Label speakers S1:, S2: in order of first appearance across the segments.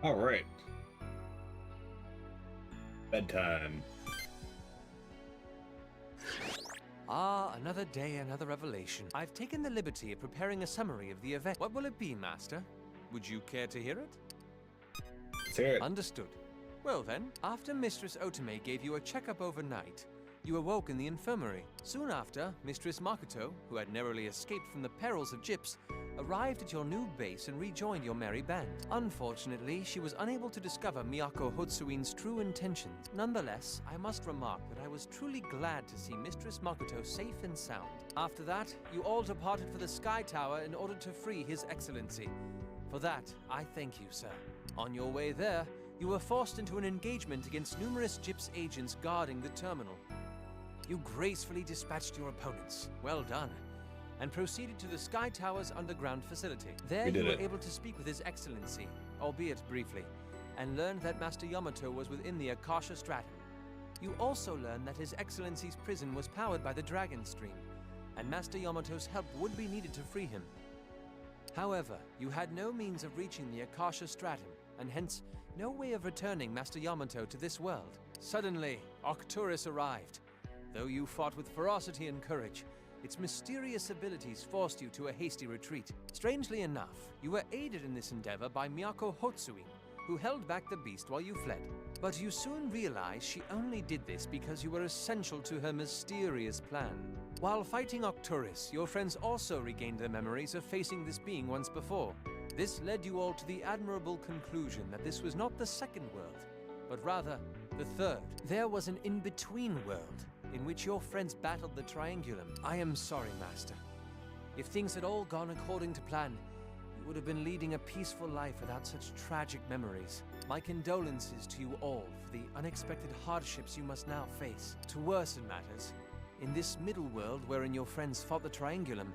S1: All right. Bedtime.
S2: Ah, another day, another revelation. I've taken the liberty of preparing a summary of the event. What will it be, Master? Would you care to hear it?
S1: Let's hear it.
S2: Understood. Well then, after Mistress Otome gave you a checkup overnight, you awoke in the infirmary. Soon after, Mistress Makoto, who had narrowly escaped from the perils of Gyps, arrived at your new base and rejoined your merry band. Unfortunately, she was unable to discover Miyako Hotsuin's true intentions. Nonetheless, I must remark that I was truly glad to see Mistress Makoto safe and sound. After that, you all departed for the Sky Tower in order to free His Excellency. For that, I thank you, sir. On your way there, you were forced into an engagement against numerous Gyps agents guarding the terminal. You gracefully dispatched your opponents. Well done. And proceeded to the Sky Tower's underground facility. There you were able to speak with His Excellency, albeit briefly, and learned that Master Yamato was within the Akasha Stratum. You also learned that His Excellency's prison was powered by the Dragon Stream, and Master Yamato's help would be needed to free him. However, you had no means of reaching the Akasha Stratum, and hence no way of returning Master Yamato to this world. Suddenly, Arcturus arrived. Though you fought with ferocity and courage, its mysterious abilities forced you to a hasty retreat. Strangely enough, you were aided in this endeavor by Miyako Hotsuin, who held back the beast while you fled. But you soon realized she only did this because you were essential to her mysterious plan. While fighting Arcturus, your friends also regained their memories of facing this being once before. This led you all to the admirable conclusion that this was not the second world, but rather the third. There was an in-between world, in which your friends battled the Triangulum. I am sorry, Master. If things had all gone according to plan, you would have been leading a peaceful life without such tragic memories. My condolences to you all for the unexpected hardships you must now face. To worsen matters, in this middle world wherein your friends fought the Triangulum,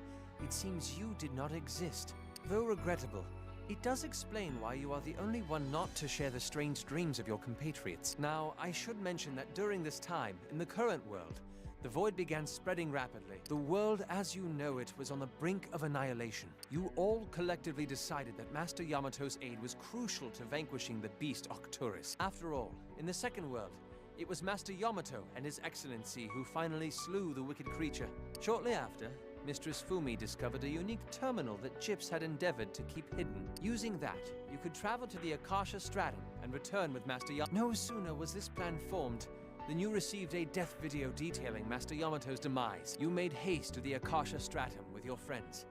S2: it seems you did not exist. Though regrettable, it does explain why you are the only one not to share the strange dreams of your compatriots. Now, I should mention that during this time, in the current world, the void began spreading rapidly. The world as you know it was on the brink of annihilation. You all collectively decided that Master Yamato's aid was crucial to vanquishing the beast Arcturus. After all, in the second world, it was Master Yamato and His Excellency who finally slew the wicked creature. Shortly after, Mistress Fumi discovered a unique terminal that Gyps had endeavored to keep hidden. Using that, you could travel to the Akasha Stratum and return with Master Yamato. No sooner was this plan formed than you received a death video detailing Master Yamato's demise. You made haste to the Akasha Stratum with your friends.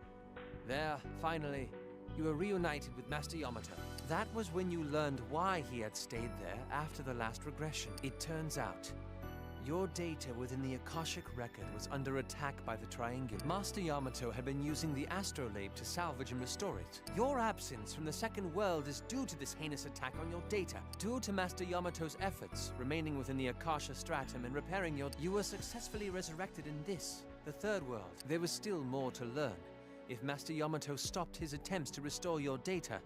S2: There, finally, you were reunited with Master Yamato. That was when you learned why he had stayed there after the last regression. It turns out, your data within the Akashic record was under attack by the Triangulum. Master Yamato had been using the astrolabe to salvage and restore it. Your absence from the second world is due to this heinous attack on your data. Due to Master Yamato's efforts, remaining within the Akasha Stratum and repairing you were successfully resurrected in this, the third world. There was still more to learn. If Master Yamato stopped his attempts to restore your data,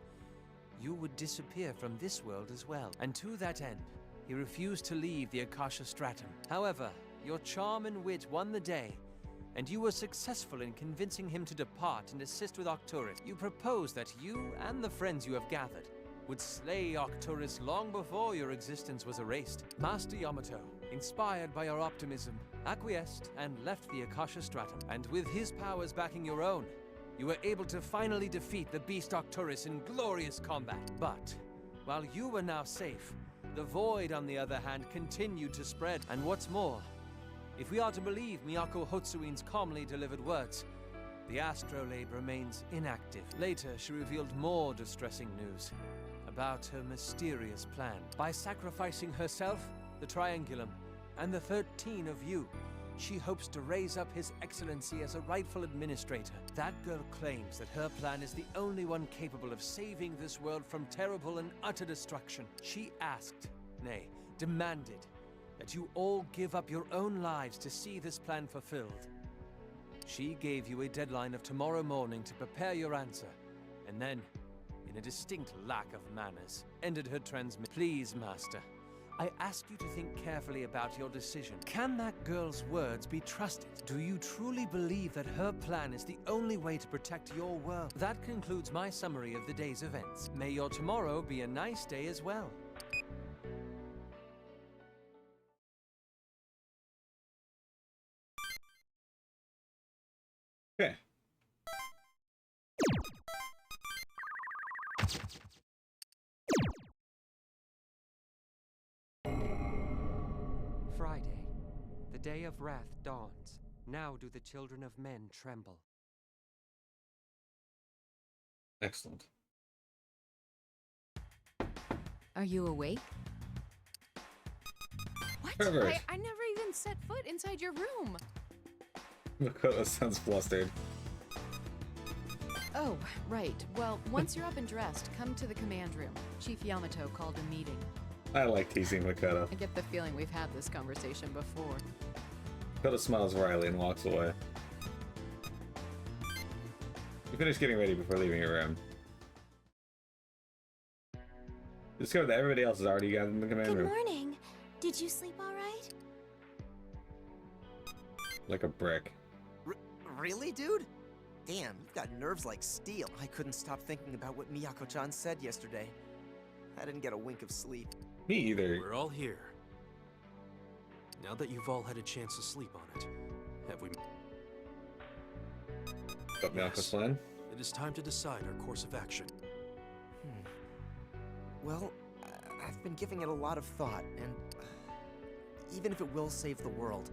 S2: you would disappear from this world as well. And to that end, he refused to leave the Akasha Stratum. However, your charm and wit won the day, and you were successful in convincing him to depart and assist with Arcturus. You proposed that you and the friends you have gathered would slay Arcturus long before your existence was erased. Master Yamato, inspired by your optimism, acquiesced and left the Akasha Stratum. And with his powers backing your own, you were able to finally defeat the beast Arcturus in glorious combat. But, while you were now safe, the void, on the other hand, continued to spread. And what's more, if we are to believe Miyako Hotsuin's calmly delivered words, the astrolabe remains inactive. Later, she revealed more distressing news about her mysterious plan. By sacrificing herself, the Triangulum, and the 13 of you, she hopes to raise up His Excellency as a rightful administrator. That girl claims that her plan is the only one capable of saving this world from terrible and utter destruction. She asked, nay, demanded, that you all give up your own lives to see this plan fulfilled. She gave you a deadline of tomorrow morning to prepare your answer, and then, in a distinct lack of manners, ended her transmission. Please, Master, I ask you to think carefully about your decision. Can that girl's words be trusted? Do you truly believe that her plan is the only way to protect your world? That concludes my summary of the day's events. May your tomorrow be a nice day as well.
S1: Okay.
S3: Friday. The day of wrath dawns. Now do the children of men tremble.
S1: Excellent.
S4: Are you awake? What?
S1: Pervert.
S4: I never even set foot inside your room.
S1: Makoto sounds flustered.
S4: Oh, right. Well, once you're up and dressed, come to the command room. Chief Yamato called a meeting.
S1: I like teasing Makoto.
S4: I get the feeling we've had this conversation before.
S1: Makoto smiles wryly and walks away. You finish getting ready before leaving your room. Discover that everybody else is already gathered in the command
S5: Good
S1: room.
S5: morning. Did you sleep all right?
S1: Like a brick.
S6: Really, dude? Damn, you've got nerves like steel. I couldn't stop thinking about what Miyako-chan said yesterday. I didn't get a wink of sleep.
S1: Me either.
S7: We're all here. Now that you've all had a chance to sleep on it, have we...
S1: But Miyako's
S7: Yes.
S1: plan?
S7: It is time to decide our course of action.
S6: Well, I've been giving it a lot of thought, and even if it will save the world,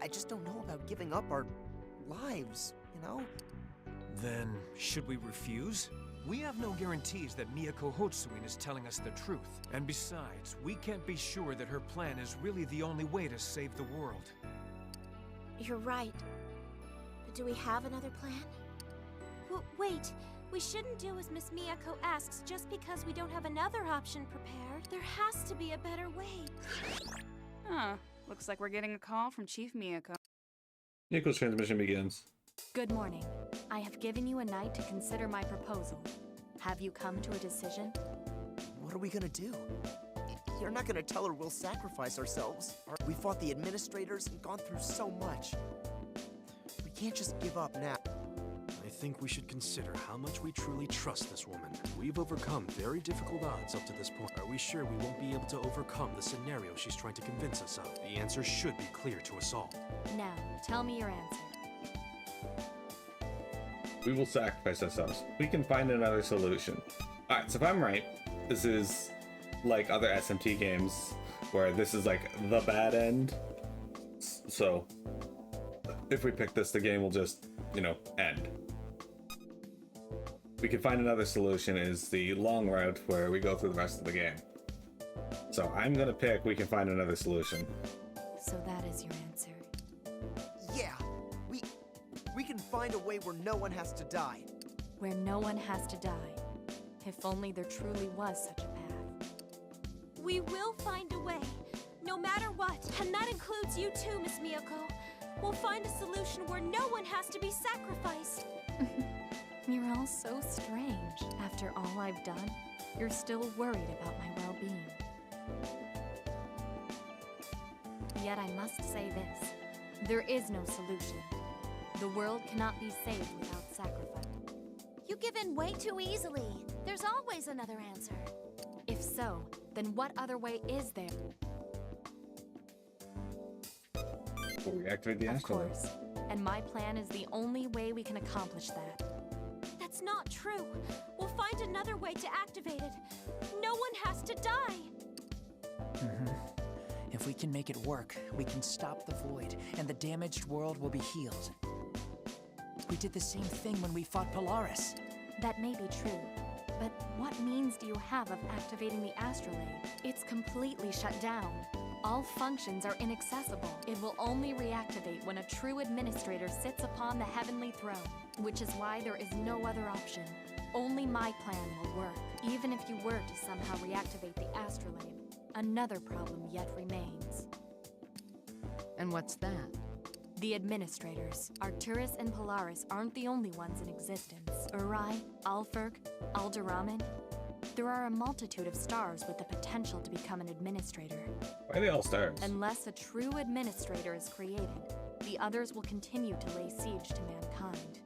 S6: I just don't know about giving up our lives, you know?
S2: Then, should we refuse? We have no guarantees that Miyako Hotsuin is telling us the truth. And besides, we can't be sure that her plan is really the only way to save the world.
S5: You're right. But do we have another plan? Wait. We shouldn't do as Miss Miyako asks just because we don't have another option prepared. There has to be a better way.
S8: Huh. Looks like we're getting a call from Chief Miyako.
S1: Nico's transmission begins.
S5: Good morning. I have given you a night to consider my proposal. Have you come to a decision?
S6: What are we gonna do? You're not gonna tell her we'll sacrifice ourselves. We fought the administrators and gone through so much. We can't just give up now.
S7: I think we should consider how much we truly trust this woman. We've overcome very difficult odds up to this point. Are we sure we won't be able to overcome the scenario she's trying to convince us of? The answer should be clear to us all.
S5: Now, tell me your answer.
S1: We will sacrifice ourselves. We can find another solution. Alright, so if I'm right, this is like other SMT games where this is like the bad end. So if we pick this, the game will just, you know, end. We can find another solution is the long route where we go through the rest of the game. So I'm gonna pick we can find another solution.
S5: So that is your answer.
S6: Yeah, we can find a way where no one has to die.
S5: Where no one has to die. If only there truly was such a path. We will find a way, no matter what. And that includes you too, Miss Miyako. We'll find a solution where no one has to be sacrificed. You're all so strange. After all I've done, you're still worried about my well-being. Yet I must say this. There is no solution. The world cannot be saved without sacrifice. You give in way too easily. There's always another answer. If so, then what other way is there?
S1: We'll reactivate the
S5: Of
S1: asteroid.
S5: course. And my plan is the only way we can accomplish that. That's not true. We'll find another way to activate it. No one has to die.
S9: If we can make it work, we can stop the void, and the damaged world will be healed. We did the same thing when we fought Polaris.
S5: That may be true. But what means do you have of activating the astrolabe? It's completely shut down. All functions are inaccessible. It will only reactivate when a true administrator sits upon the heavenly throne, which is why there is no other option. Only my plan will work. Even if you were to somehow reactivate the astrolabe, another problem yet remains.
S4: And what's that?
S5: The administrators. Arcturus and Polaris aren't the only ones in existence. Urai, Alferk, Alderamin. There are a multitude of stars with the potential to become an administrator.
S1: Why are they all stars?
S5: Unless a true administrator is created, the others will continue to lay siege to mankind.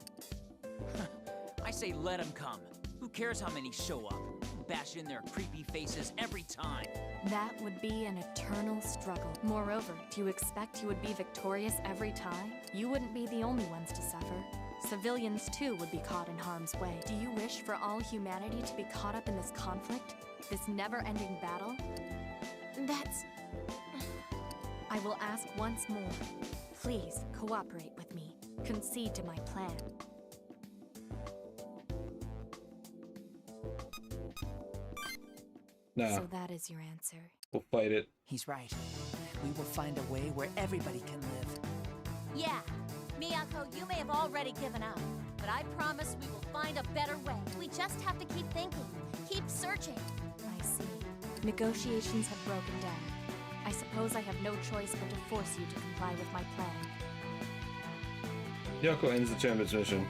S9: I say let them come. Who cares how many show up? Bash in their creepy faces every time.
S5: That would be an eternal struggle. Moreover, do you expect you would be victorious every time? You wouldn't be the only ones to suffer. Civilians too would be caught in harm's way. Do you wish for all humanity to be caught up in this conflict? This never-ending battle? That's... I will ask once more. Please, cooperate with me. Concede to my plan.
S1: No.
S5: So that is your answer.
S1: We'll fight it.
S9: He's right. We will find a way where everybody can live.
S10: Yeah. Miyako, you may have already given up, but I promise we will find a better way. We just have to keep thinking, keep searching.
S5: I see. Negotiations have broken down. I suppose I have no choice but to force you to comply with my plan.
S1: Miyako ends the champion's mission.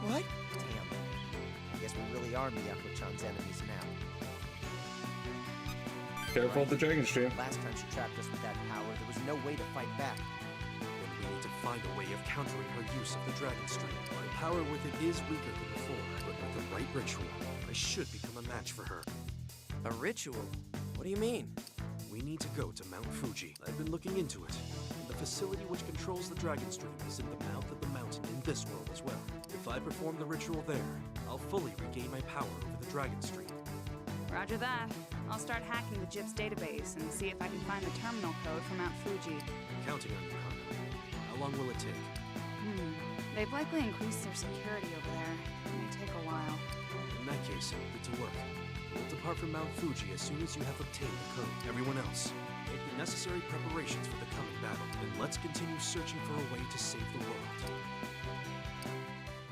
S6: What? Damn. I guess we really are Miyako-chan's enemies now.
S1: Careful of the dragon stream.
S6: Last time she trapped us with that power, there was no way to fight back.
S7: Then we need to find a way of countering her use of the Dragon Stream. My power with it is weaker than before, but with the right ritual, I should become a match for her.
S11: A ritual? What do you mean?
S7: We need to go to Mount Fuji. I've been looking into it. And the facility which controls the Dragon Stream is in the mouth of the mountain in this world as well. If I perform the ritual there, I'll fully regain my power over the Dragon Stream.
S8: Roger that. I'll start hacking the JIP's database and see if I can find the terminal code for Mount Fuji.
S7: Counting on you, Kana. How long will it take?
S8: They've likely increased their security over there. It may take a while.
S7: In that case, get to work. We'll depart from Mount Fuji as soon as you have obtained the code. Everyone else, make the necessary preparations for the coming battle, and let's continue searching for a way to save the world.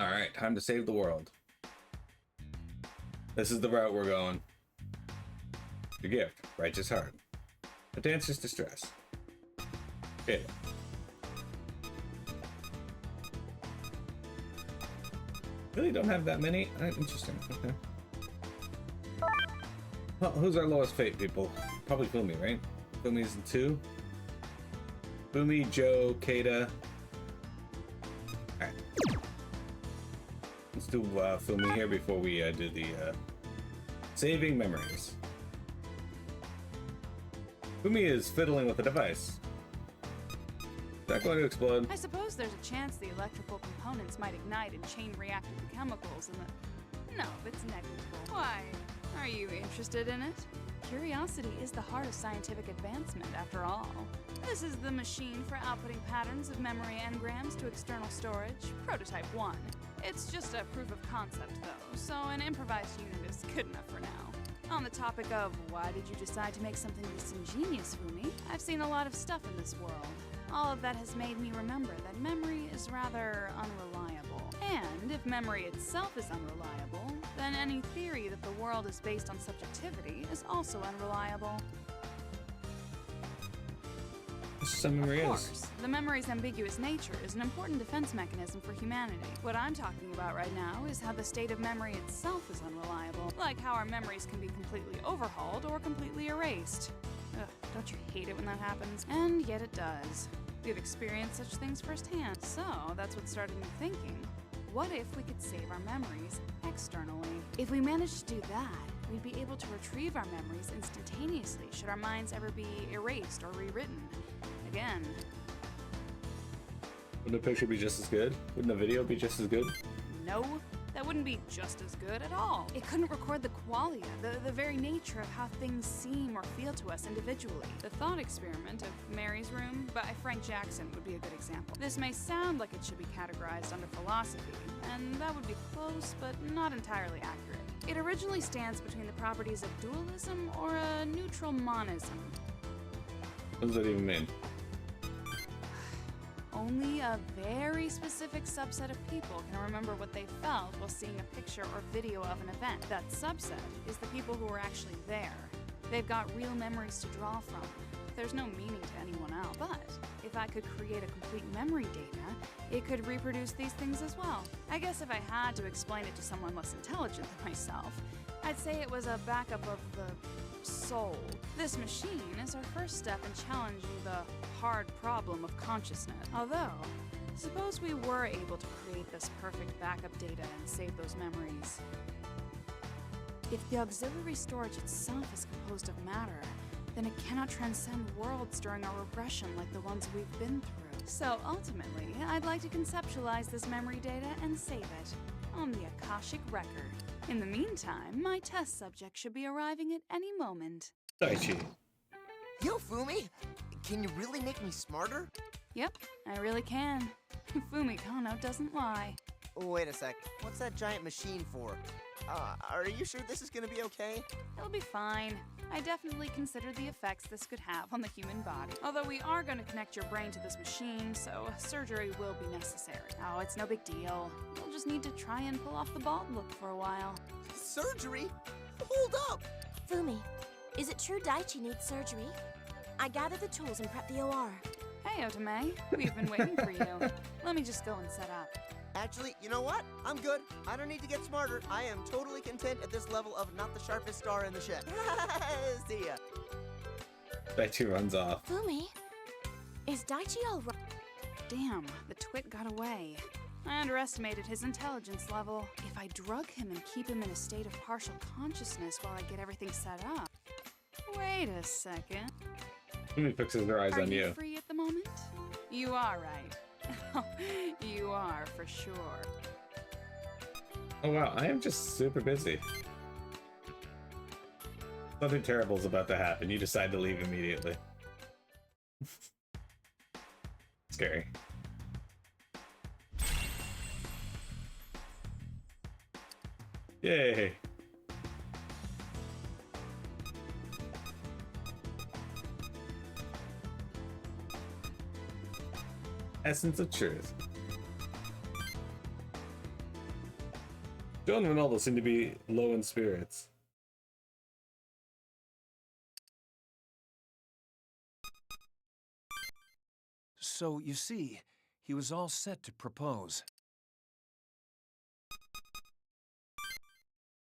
S1: Alright, time to save the world. This is the route we're going. Your gift, righteous heart. A dancer's distress. Okay. Really don't have that many? Interesting. Okay. Well, who's our lowest fate, people? Probably Fumi, right? Fumi's in 2. Fumi, Joe, Keita. Alright. Let's do Fumi here before we do the saving memories. Fumi is fiddling with the device. Is that going to explode?
S8: I suppose there's a chance the electrical components might ignite and chain react with the chemicals and the... No, it's negligible. Why? Are you interested in it? Curiosity is the heart of scientific advancement, after all. This is the machine for outputting patterns of memory engrams to external storage, Prototype 1. It's just a proof of concept, though, so an improvised unit is good enough for now. On the topic of why did you decide to make something this ingenious, Fumi, I've seen a lot of stuff in this world. All of that has made me remember that memory is rather unreliable. And if memory itself is unreliable, then any theory that the world is based on subjectivity is also unreliable.
S1: Some memory
S8: Of course, the memory's ambiguous nature is an important defense mechanism for humanity. What I'm talking about right now is how the state of memory itself is unreliable, like how our memories can be completely overhauled or completely erased. Ugh, don't you hate it when that happens? And yet it does. We've experienced such things firsthand, so that's what started me thinking. What if we could save our memories externally? If we managed to do that, we'd be able to retrieve our memories instantaneously should our minds ever be erased or rewritten. Again.
S1: Wouldn't the picture be just as good? Wouldn't the video be just as good?
S8: No, that wouldn't be just as good at all. It couldn't record the qualia, the very nature of how things seem or feel to us individually. The thought experiment of Mary's Room by Frank Jackson would be a good example. This may sound like it should be categorized under philosophy, and that would be close, but not entirely accurate. It originally stands between the properties of dualism or a neutral monism.
S1: What does that even mean?
S8: Only a very specific subset of people can remember what they felt while seeing a picture or video of an event. That subset is the people who were actually there. They've got real memories to draw from. There's no meaning to anyone else. But if I could create a complete memory data, it could reproduce these things as well. I guess if I had to explain it to someone less intelligent than myself, I'd say it was a backup of the soul. This machine is our first step in challenging the hard problem of consciousness. Although, suppose we were able to create this perfect backup data and save those memories. If the auxiliary storage itself is composed of matter, then it cannot transcend worlds during our regression like the ones we've been through. So ultimately, I'd like to conceptualize this memory data and save it on the Akashic record. In the meantime, my test subject should be arriving at any moment.
S1: Daichi.
S6: Yo, Fumi! Can you really make me smarter?
S8: Yep, I really can. Fumi Kano doesn't lie.
S6: Wait a sec. What's that giant machine for? Are you sure this is gonna be okay?
S8: It'll be fine. I definitely considered the effects this could have on the human body. Although we are going to connect your brain to this machine, so surgery will be necessary. Oh, it's no big deal. You'll just need to try and pull off the bald look for a while.
S6: Surgery? Hold up!
S10: Fumi, is it true Daichi needs surgery? I gathered the tools and prepped the OR.
S8: Hey, Otome. We've been waiting for you. Let me just go and set up.
S6: Actually, you know what? I'm good. I don't need to get smarter. I am totally content at this level of not the sharpest star in the shed. See ya.
S1: Daichi runs off.
S10: Fumi, is Daichi all right?
S8: Damn, the twit got away. I underestimated his intelligence level. If I drug him and keep him in a state of partial consciousness while I get everything set up. Wait a second.
S1: Fumi fixes her eyes
S8: Are
S1: on
S8: you
S1: you.
S8: free at the moment? You are right. You are, for sure.
S1: Oh wow, I am just super busy. Something terrible is about to happen. You decide to leave immediately. Scary. Yay! Essence of truth. Joe and Ronaldo seem to be low in spirits.
S7: So, you see, he was all set to propose.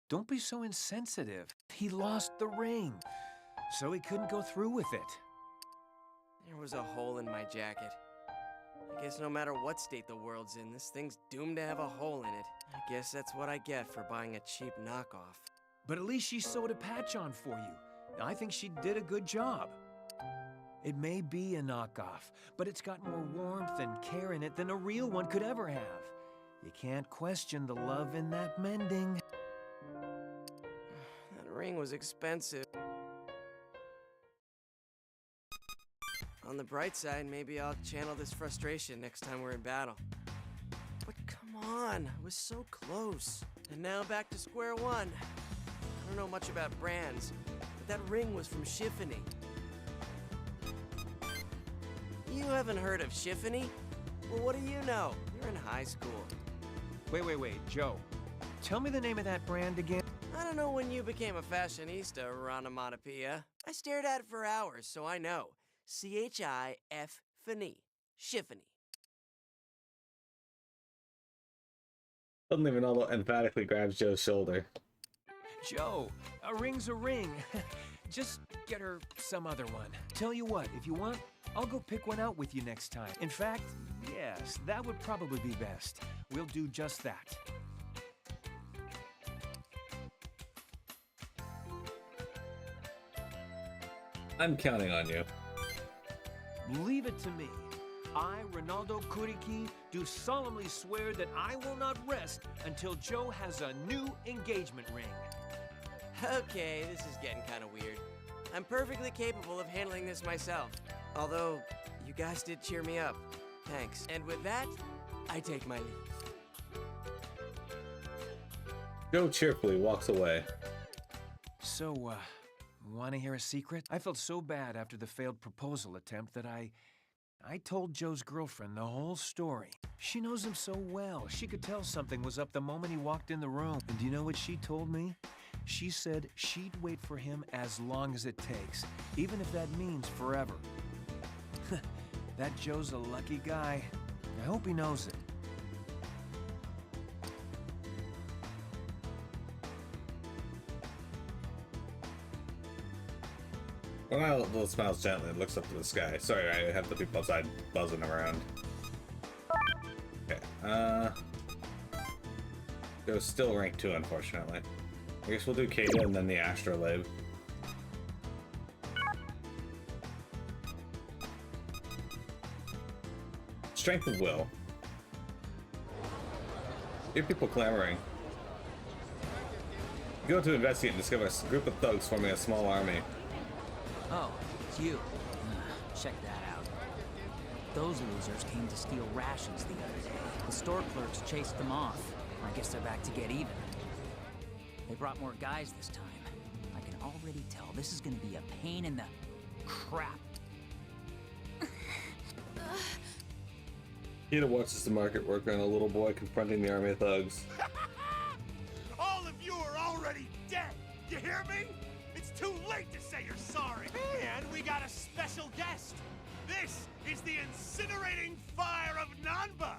S7: Don't be so insensitive. He lost the ring, so he couldn't go through with it.
S11: There was a hole in my jacket. I guess no matter what state the world's in, this thing's doomed to have a hole in it. I guess that's what I get for buying a cheap knockoff.
S7: But at least she sewed a patch on for you. I think she did a good job. It may be a knockoff, but it's got more warmth and care in it than a real one could ever have. You can't question the love in that mending.
S11: That ring was expensive. On the bright side, maybe I'll channel this frustration next time we're in battle. But come on, I was so close. And now back to square one. I don't know much about brands, but that ring was from Shiffany. You haven't heard of Shiffany? Well, what do you know? You're in high school.
S7: Wait, Joe. Tell me the name of that brand again.
S11: I don't know when you became a fashionista, Ranamatopia. I stared at it for hours, so I know. C-H-I-F-Fany. Shiffany.
S1: Suddenly Ronaldo emphatically grabs Joe's shoulder.
S7: Joe, a ring's a ring. Just get her some other one. Tell you what, if you want, I'll go pick one out with you next time. In fact, yes, that would probably be best. We'll do just that.
S1: I'm counting on you.
S7: Leave it to me. I, Ronaldo Kuriki, do solemnly swear that I will not rest until Joe has a new engagement ring.
S11: Okay, this is getting kind of weird. I'm perfectly capable of handling this myself. Although, you guys did cheer me up. Thanks. And with that, I take my leave.
S1: Joe cheerfully walks away.
S7: So, want to hear a secret? I felt so bad after the failed proposal attempt that I told Joe's girlfriend the whole story. She knows him so well. She could tell something was up the moment he walked in the room. And do you know what she told me? She said she'd wait for him as long as it takes, even if that means forever. That Joe's a lucky guy. I hope he knows it.
S1: Well, smiles gently and looks up to the sky. Sorry, I have the people outside buzzing around. Okay, it was still rank 2, unfortunately. I guess we'll do Kata and then the Astrolabe. Strength of will. Hear people clamoring. Go to investigate and discover a group of thugs forming a small army.
S9: Oh, it's you. Check that out. Those losers came to steal rations the other day. The store clerks chased them off. I guess they're back to get even. They brought more guys this time. I can already tell this is gonna be a pain in the crap.
S1: Kata watches the market worker and a little boy confronting the army of thugs.
S12: All of you are already dead! You hear me? It's too late to say you're sorry! And we got a special guest! This is the incinerating fire of Nanba!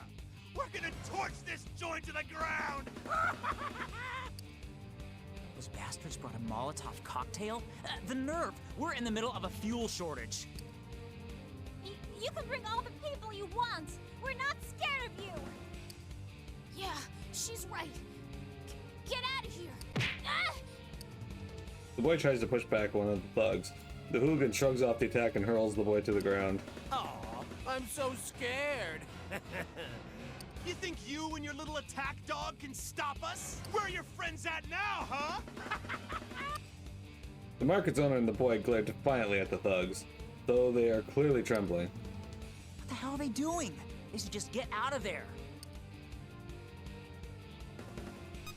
S12: We're gonna torch this joint to the ground!
S9: Those bastards brought a Molotov cocktail? The nerve! We're in the middle of a fuel shortage.
S10: You can bring all the people you want. We're not scared of you.
S5: Yeah, she's right. Get out of here. Ah!
S1: The boy tries to push back one of the thugs. The hooligan shrugs off the attack and hurls the boy to the ground.
S12: Aw, I'm so scared! You think you and your little attack dog can stop us? Where are your friends at now, huh?
S1: The market's owner and the boy glare defiantly at the thugs, though they are clearly trembling.
S9: What the hell are they doing? They should just get out of there.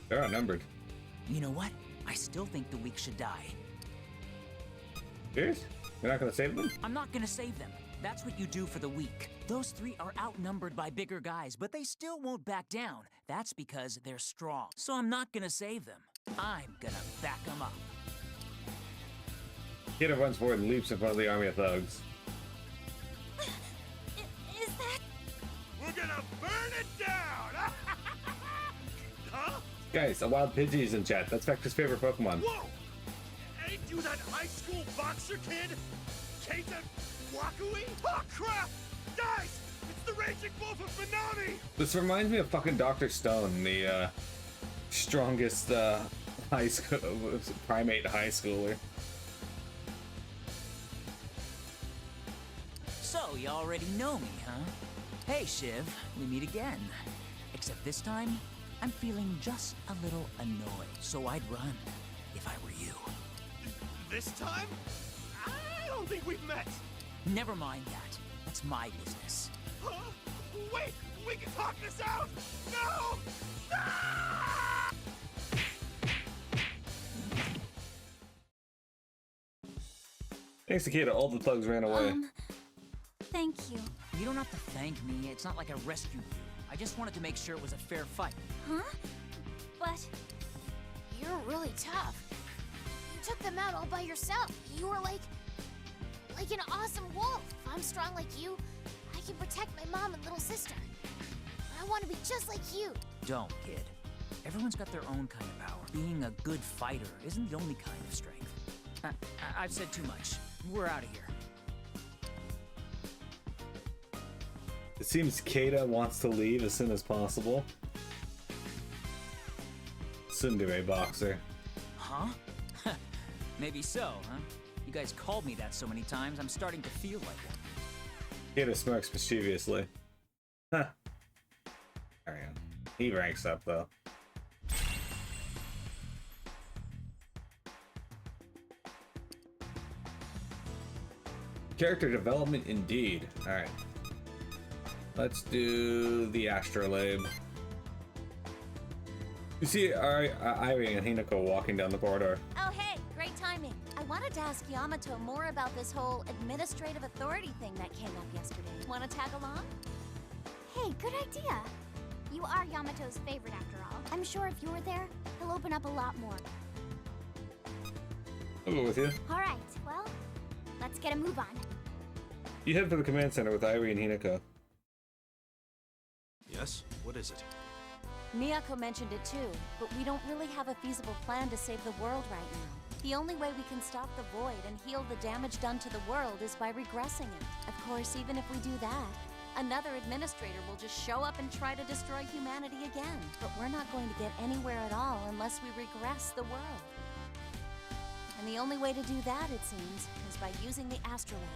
S1: They're outnumbered.
S9: You know what? I still think the weak should die.
S1: Serious? You're not gonna save them?
S9: I'm not gonna save them. That's what you do for the weak. Those three are outnumbered by bigger guys, but they still won't back down. That's because they're strong. So I'm not gonna save them. I'm gonna back them up.
S1: Kata runs forward and leaps in front of the army of thugs.
S10: Is that...
S12: We're gonna burn it down! Huh?
S1: Guys, a wild Pidgey is in chat. That's Vector's favorite Pokemon.
S12: Whoa! Ain't you that high school boxer kid? Keita Wakui? Oh crap! Guys! It's the Raging Wolf of Megami!
S1: This reminds me of fucking Dr. Stone, the strongest high school primate high schooler.
S9: So, you already know me, huh? Hey, Shiv, we meet again. Except this time, I'm feeling just a little annoyed, so I'd run if I were you.
S12: This time? I don't think we've met.
S9: Never mind that. That's my business.
S12: Huh? Wait! We can talk this out! No! Ah!
S1: Thanks to Kata, all the thugs ran away.
S10: Thank you.
S9: You don't have to thank me. It's not like I rescued you. I just wanted to make sure it was a fair fight.
S10: Huh? But...
S5: You're really tough. You took them out all by yourself. You were like an awesome wolf. If I'm strong like you, I can protect my mom and little sister. I want to be just like you.
S9: Don't, kid. Everyone's got their own kind of power. Being a good fighter isn't the only kind of strength. I've said too much. We're out of here.
S1: It seems Kata wants to leave as soon as possible. Tsundere boxer.
S9: Huh? Maybe so, huh? You guys called me that so many times, I'm starting to feel like it.
S1: Kata smirks mischievously. Huh. Carry on. He ranks up, though. Character development indeed. Alright. Let's do the Astrolabe. You see Irie and Hinako walking down the corridor.
S10: Oh, hey, great timing. I wanted to ask Yamato more about this whole administrative authority thing that came up yesterday. Want to tag along? Hey, good idea. You are Yamato's favorite after all. I'm sure if you were there, he'll open up a lot more.
S1: I'll go with you.
S10: All right, well, let's get a move on.
S1: You head for the command center with Irie and Hinako.
S7: Yes? What is it?
S10: Miyako mentioned it too, but we don't really have a feasible plan to save the world right now. The only way we can stop the void and heal the damage done to the world is by regressing it. Of course, even if we do that, another administrator will just show up and try to destroy humanity again. But we're not going to get anywhere at all unless we regress the world. And the only way to do that, it seems, is by using the astrolabe.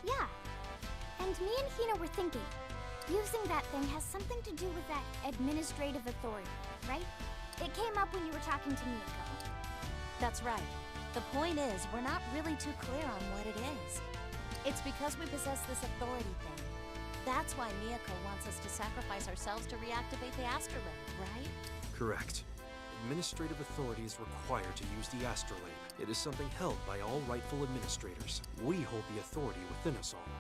S13: Yeah. And me and Hina were thinking, using that thing has something to do with that administrative authority, right? It came up when you were talking to Miyako.
S10: That's right. The point is, we're not really too clear on what it is. It's because we possess this authority thing. That's why Miyako wants us to sacrifice ourselves to reactivate the astrolabe, right?
S7: Correct. Administrative authority is required to use the astrolabe. It is something held by all rightful administrators. We hold the authority within us all,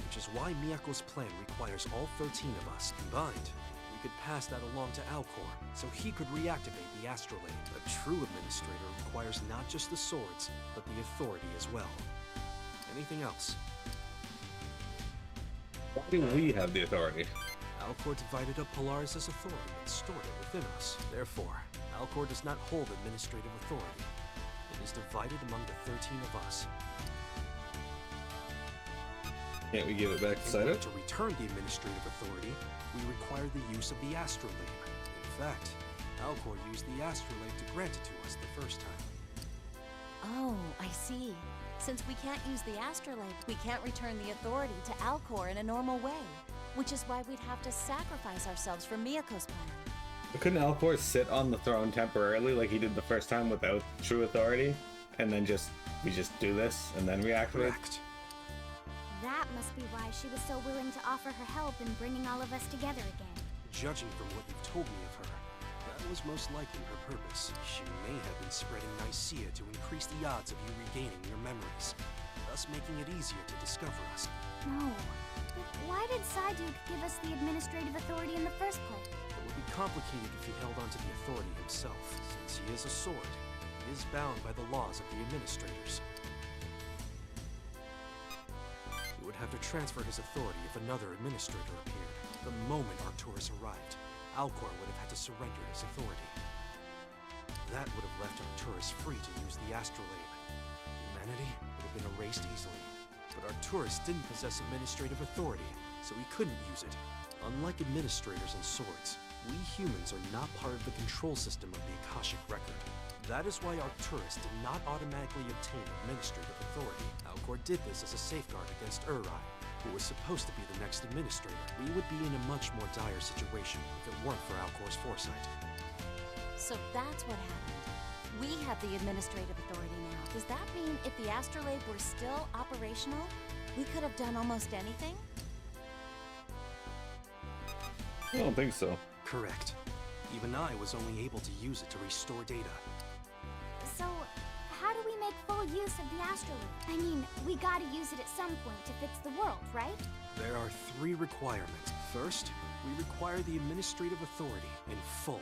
S7: which is why Miyako's plan requires all 13 of us combined. We could pass that along to Alcor, so he could reactivate the astrolabe. A true administrator requires not just the swords, but the authority as well. Anything else?
S1: Why do we have the authority?
S7: Alcor divided up Polaris' authority and stored it within us. Therefore, Alcor does not hold administrative authority. It is divided among the 13 of us.
S1: Can't we give it back to
S7: In order
S1: Saito?
S7: to return the administrative authority, we require the use of the astrolabe. In fact, Alcor used the astrolabe to grant it to us the first time.
S10: Oh, I see. Since we can't use the astrolabe, we can't return the authority to Alcor in a normal way. Which is why we'd have to sacrifice ourselves for Miyako's plan.
S1: But couldn't Alcor sit on the throne temporarily like he did the first time without true authority? And then we just do this and then reactivate?
S7: Correct.
S13: That must be why she was so willing to offer her help in bringing all of us together again.
S7: Judging from what you've told me of her, that was most likely her purpose. She may have been spreading Nicaea to increase the odds of you regaining your memories, thus making it easier to discover us.
S13: No. But why did Saiduk give us the administrative authority in the first place?
S7: It would be complicated if he held onto the authority himself. Since he is a sword, he is bound by the laws of the administrators. He would have to transfer his authority if another administrator appeared. The moment Arcturus arrived, Alcor would have had to surrender his authority. That would have left Arcturus free to use the astrolabe. Humanity would have been erased easily. But Arcturus didn't possess administrative authority, so he couldn't use it. Unlike administrators and swords, we humans are not part of the control system of the Akashic Record. That is why Arcturus did not automatically obtain administrative authority. Alcor did this as a safeguard against Uri, who was supposed to be the next administrator. We would be in a much more dire situation if it weren't for Alcor's foresight.
S10: So that's what happened. We have the administrative authority now. Does that mean if the astrolabe were still operational, we could have done almost anything?
S1: I don't think so.
S7: Correct. Even I was only able to use it to restore data.
S13: So, how do we make full use of the astrolabe? I mean, we gotta use it at some point to fix the world, right?
S7: There are 3 requirements. First, we require the administrative authority in full,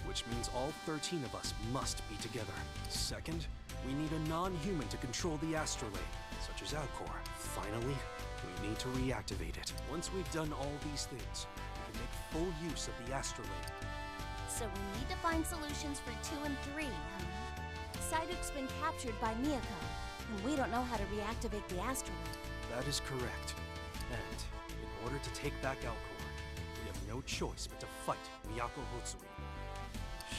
S7: which means all 13 of us must be together. Second, we need a non-human to control the astrolabe, such as Alcor. Finally, we need to reactivate it. Once we've done all these things, we can make full use of the astrolabe.
S10: So we need to find solutions for 2 and 3, huh? Saiduk's been captured by Miyako, and we don't know how to reactivate the astrolabe.
S7: That is correct. And, in order to take back Alcor, we have no choice but to fight Miyako Hotsui.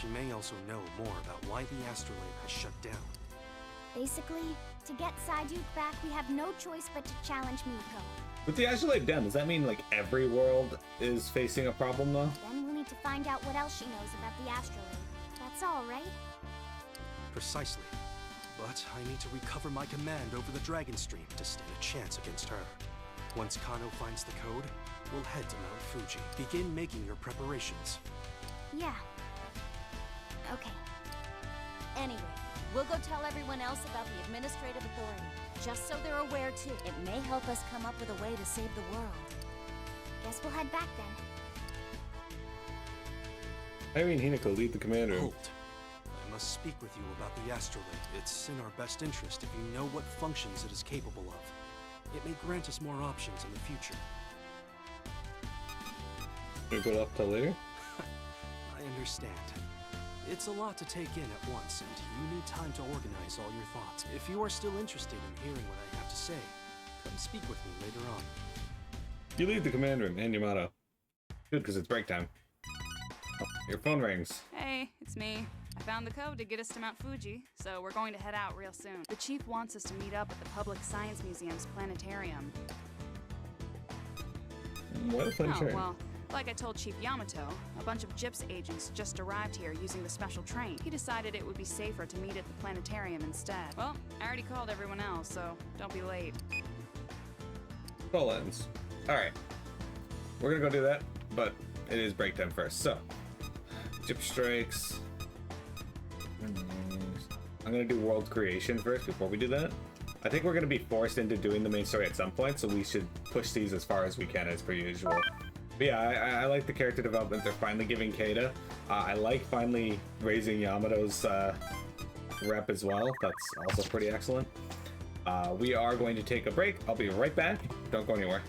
S7: She may also know more about why the astrolabe has shut down.
S13: Basically, to get Saiduk back, we have no choice but to challenge Miyako.
S1: With the astrolabe down, does that mean like every world is facing a problem though?
S13: Then we'll need to find out what else she knows about the astrolabe. That's all, right?
S7: Precisely. But I need to recover my command over the Dragon Stream to stand a chance against her. Once Kano finds the code, we'll head to Mount Fuji. Begin making your preparations.
S13: Yeah. Okay.
S10: Anyway, we'll go tell everyone else about the administrative authority, just so they're aware too. It may help us come up with a way to save the world.
S13: Guess we'll head back then.
S1: Irene Hinako, lead the command room.
S7: Hold. I must speak with you about the astrolabe. It's in our best interest if you know what functions it is capable of. It may grant us more options in the future.
S1: Can we put it off till later?
S7: I understand. It's a lot to take in at once, and you need time to organize all your thoughts. If you are still interested in hearing what I have to say, come speak with me later on.
S1: You leave the command room, and Yamato. Good, because it's break time. Oh, your phone rings.
S8: Hey, it's me. I found the code to get us to Mount Fuji, so we're going to head out real soon. The chief wants us to meet up at the Public Science Museum's planetarium.
S1: What a planetarium?
S8: Oh, well, like I told Chief Yamato, a bunch of GIPS agents just arrived here using the special train. He decided it would be safer to meet at the planetarium instead. Well, I already called everyone else, so don't be late.
S1: Full ends. Alright. We're gonna go do that, but it is break time first. So, Jip Strikes. I'm gonna do world creation first before we do that. I think we're gonna be forced into doing the main story at some point, so we should push these as far as we can as per usual. But yeah, I like the character development they're finally giving Keita. I like finally raising Yamato's rep as well. That's also pretty excellent. We are going to take a break. I'll be right back. Don't go anywhere.